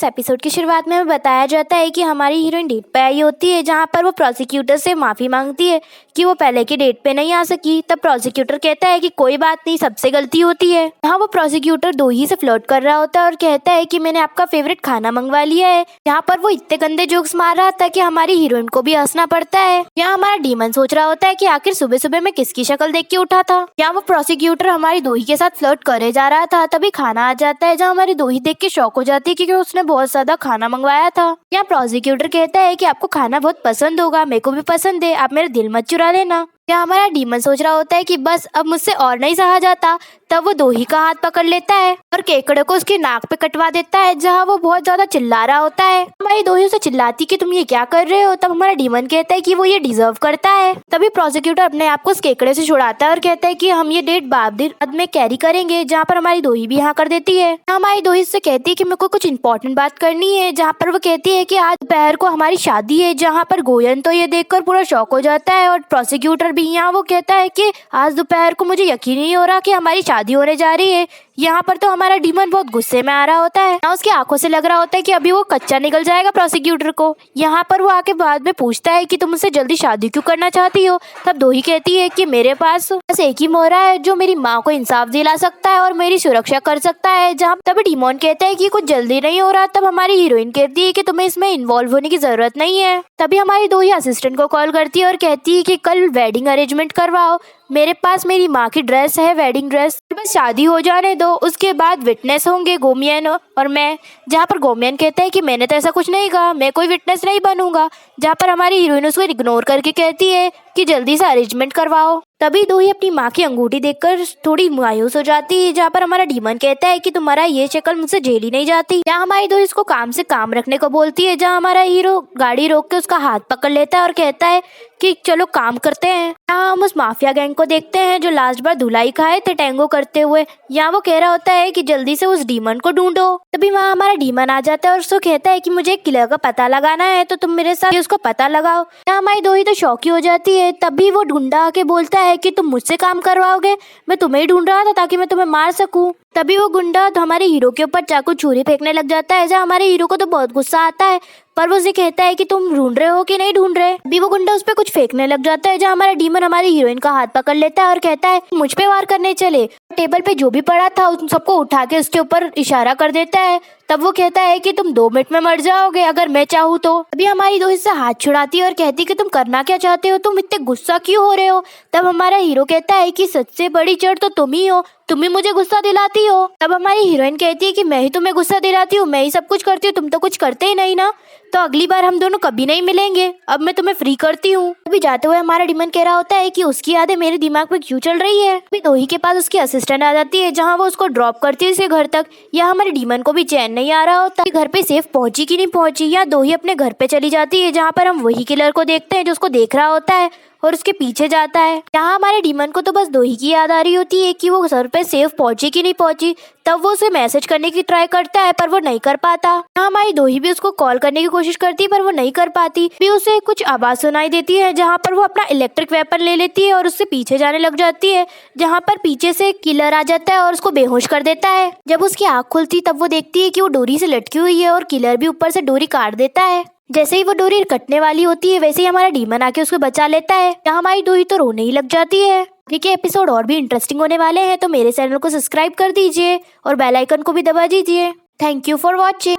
Episode की शुरुआत में हमें बताया जाता है कि हमारी हीरोइन डेट पे आई होती है, जहाँ पर वो प्रोसिक्यूटर से माफ़ी मांगती है कि वो पहले की डेट पे नहीं आ सकी। तब प्रोसिक्यूटर कहता है कि कोई बात नहीं, सबसे गलती होती है। यहाँ वो प्रोसिक्यूटर दोही से फ्लर्ट कर रहा होता है और कहता है कि मैंने आपका फेवरेट खाना मंगवा लिया है। यहाँ पर वो इतने गंदे जोक्स मार रहा था कि हमारी हीरोइन को भी हंसना पड़ता है। यहाँ हमारा डीमन सोच रहा होता है कि आखिर सुबह सुबह में किसकी शक्ल देख के उठा था। यहाँ वो प्रोसिक्यूटर हमारी दोही के साथ फ्लर्ट करे जा रहा था, तभी खाना आ जाता है, जहाँ हमारी दोही देख के शौक हो जाती है क्योंकि उसने बहुत ज्यादा खाना मंगवाया था। यहाँ प्रोसिक्यूटर कहता है कि आपको खाना बहुत पसंद होगा, मेरे को भी पसंद है, आप मेरा दिल मत चुरा लेना। यहाँ हमारा डीमन सोच रहा होता है कि बस अब मुझसे और नहीं सहा जाता। तब वो दोही का हाथ पकड़ लेता है और केकड़े को उसकी नाक पे कटवा देता है, जहाँ वो बहुत ज्यादा चिल्ला रहा होता है। हमारी दोही उसे चिल्लाती कि तुम ये क्या कर रहे हो। तब हमारा डीमन कहता है कि वो ये डिजर्व करता है। तभी प्रोसिक्यूटर अपने आप को उस केकड़े से छुड़ाता है और कहता है कि हम ये डेट बाद में कैरी करेंगे, जहाँ पर हमारी दोही भी यहाँ कर देती है। हमारी दोही उससे कहती है कि मेरे को कुछ इंपॉर्टेंट बात करनी है, जहाँ पर वो कहती है कि आज दोपहर को हमारी शादी है। जहाँ पर गोयन तो ये देखकर पूरा शौक हो जाता है और प्रोसिक्यूटर भी। यहाँ वो कहता है कि आज दोपहर को मुझे यकीन नहीं हो रहा कि हमारी शादी होने जा रही है। यहाँ पर तो हमारा डीमन बहुत गुस्से में आ रहा होता है। उसकी आंखों से लग रहा होता है कि अभी वो कच्चा निकल जाएगा प्रोसिक्यूटर को। यहाँ पर वो आके बाद में पूछता है कि तुम मुझसे जल्दी शादी क्यों करना चाहती हो। तब दोही कहती है कि मेरे पास बस एक ही मोहरा है जो मेरी माँ को इंसाफ दिला सकता है और मेरी सुरक्षा कर सकता है। जहाँ तभी डीमन कहता है कि कुछ जल्दी नहीं हो रहा। तब हमारी हीरोइन कहती है कि तुम्हें इसमें इन्वॉल्व होने की जरूरत नहीं है। तभी हमारी दोही असिस्टेंट को कॉल करती है और कहती है कि कल वेडिंग अरेंजमेंट करवाओ, मेरे पास मेरी माँ की ड्रेस है, वेडिंग ड्रेस, बस शादी हो जाने दो, उसके बाद विटनेस होंगे गोमियन और मैं। जहाँ पर गोमियन कहता है कि मैंने तो ऐसा कुछ नहीं कहा, मैं कोई विटनेस नहीं बनूंगा। जहाँ पर हमारी हीरोइन उसको इग्नोर करके कहती है कि जल्दी से अरेंजमेंट करवाओ। तभी दोही अपनी माँ की अंगूठी देखकर थोड़ी मायूस हो जाती है। जहाँ पर हमारा डीमन कहता है कि तुम्हारा ये शक्ल मुझसे झेली नहीं जाती। यहाँ हमारी दोही इसको काम से काम रखने को बोलती है। जहाँ हमारा हीरो गाड़ी रोक के उसका हाथ पकड़ लेता है और कहता है कि चलो काम करते हैं। यहाँ हम उस माफिया गैंग को देखते हैं जो लास्ट बार धुलाई खाए थे टैंगो करते हुए। यहाँ वो कह रहा होता है कि जल्दी से उस डीमन को ढूंढो। तभी वहाँ हमारा डीमन आ जाता है और उसको कहता है कि मुझे एक किलर का पता लगाना है, तो तुम मेरे साथ उसको पता लगाओ। यहाँ हमारी दोही तो शौकी हो जाती है। तभी वो ढूंढा आके बोलता है कि तुम मुझसे काम करवाओगे, मैं तुम्हें ही ढूंढ रहा था ताकि मैं तुम्हें मार सकूं। तभी वो गुंडा तो हमारे हीरो के ऊपर चाकू छुरी फेंकने लग जाता है। जहाँ हमारे हीरो को तो बहुत गुस्सा आता है, पर वो उसे कहता है कि तुम ढूंढ रहे हो कि नहीं ढूंढ रहे। अभी वो गुंडा उस पर कुछ फेंकने लग जाता है। जहाँ हमारा डीमन हमारी हीरोइन का हाथ पकड़ लेता है और कहता है मुझ पे वार करने चले। टेबल पे जो भी पड़ा था उन सबको उठा के उसके ऊपर इशारा कर देता है। तब वो कहता है कि तुम 2 मिनट में मर जाओगे अगर मैं चाहूँ तो। अभी हमारी दोस्त से हाथ छुड़ाती है और कहती है कि तुम करना क्या चाहते हो, तुम इतने गुस्सा क्यों हो रहे हो। तब हमारा हीरो कहता है कि सबसे बड़ी चढ़ तो तुम ही हो, तुम ही मुझे गुस्सा दिलाती हो। तब हमारी हीरोइन कहती है कि मैं ही तुम्हें गुस्सा दिलाती हूँ, मैं ही सब कुछ करती हूँ, तुम तो कुछ करते ही नहीं ना, तो अगली बार हम दोनों कभी नहीं मिलेंगे, अब मैं तुम्हें फ्री करती हूँ। अभी जाते हुए हमारा डीमन कह रहा होता है कि उसकी यादें मेरे दिमाग में क्यों चल रही है। अभी दोही के पास उसकी असिस्टेंट आ जाती है, जहाँ वो उसको ड्रॉप करती है उसे घर तक। या हमारे डीमन को भी चैन नहीं आ रहा होता घर पे सेफ पहुंची कि नहीं पहुंची। या दोही अपने घर पे चली जाती है, जहाँ पर हम वही किलर को देखते हैं जो उसको देख रहा होता है और उसके पीछे जाता है। यहाँ हमारे डीमन को तो बस दोही की याद आ रही होती है कि वो घर पे सेफ पहुंची कि नहीं पहुंची। तब वो उसे मैसेज करने की ट्राई करता है पर वो नहीं कर पाता। यहाँ हमारी दोही भी उसको कॉल करने की कोशिश करती है पर वो नहीं कर पाती। भी उसे कुछ आवाज सुनाई देती है, जहाँ पर वो अपना इलेक्ट्रिक वेपन ले लेती है और उससे पीछे जाने लग जाती है। जहाँ पर पीछे से किलर आ जाता है और उसको बेहोश कर देता है। जब उसकी आँख खुलती तब वो देखती है कि वो डोरी से लटकी हुई है और किलर भी ऊपर से डोरी काट देता है। जैसे ही वो डोरी कटने वाली होती है वैसे ही हमारा डीमन आके उसको बचा लेता है। यहाँ हमारी दोही तो रोने ही लग जाती है। क्योंकि एपिसोड और भी इंटरेस्टिंग होने वाले हैं, तो मेरे चैनल को सब्सक्राइब कर दीजिए और बेल आइकन को भी दबा दीजिए। Thank you for watching.